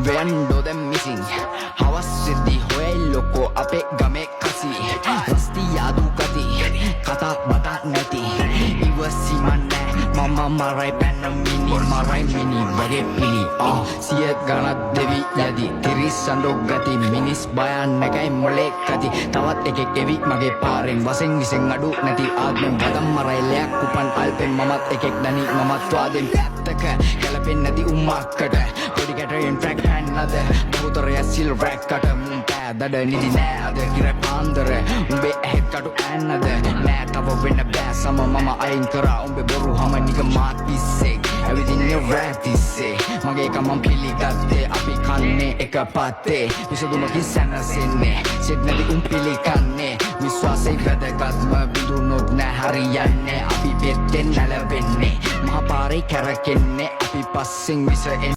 වෙන්ඩෝ දැන් මිසින් හවස් වෙද්දි හොයල්ලොකෝ අපේ ගමේ කසි රස්ති යාදු ගති කතා බතා නැති ඉවසීමන්නේ මම මරයි පැන්න මිනි මරයි මිනි වගේ පිලි සිය ගණක් දෙවි යදි තිරිස්සන්ඩෝ ගති මිනිස් බයන් නැකයි මොලේ කති තවත් එකෙක් එවි මගේ පාරෙන් වසෙන් විසෙන් අඩු නැති ආත්මෙන් වදම් මරයි ලයක් උපන් අල්පෙන් මමත් එකෙක් දනි මමත් වාදෙන් පැත්තක ගැලපෙන් නැති උම්මක්කට පොඩි කැටරෙන් ට්‍රැක් හැන්නද බහුතරය සිල් රැක්කට මුම් පෑදඩ නිදි නෑ අද කිර පාන්දර උඹේ ඇහෙත් කටු ඇන්නද නෑ තව වෙන්න බෑ සම මම අයින් කරා උඹේ බොරු හම නික මාත් පිස්සෙක් ඇවිදින්නේ රැප් තිස්සේ මගේ කමම් පිළිගත්තේ අපි කන්නේ එක පත්තේ විසදුමකින් සැනසෙන්නේ සෙත් නැති උන් පිළිකන්නේ විශ්වාසයි වැදගත්ම බිඳුනොත් නෑ හරියන්නේ අපි පෙත්තෙන් නැලවෙන්නේ මහපාරේ කැරකෙන්නේ අපි පස්සෙන් විස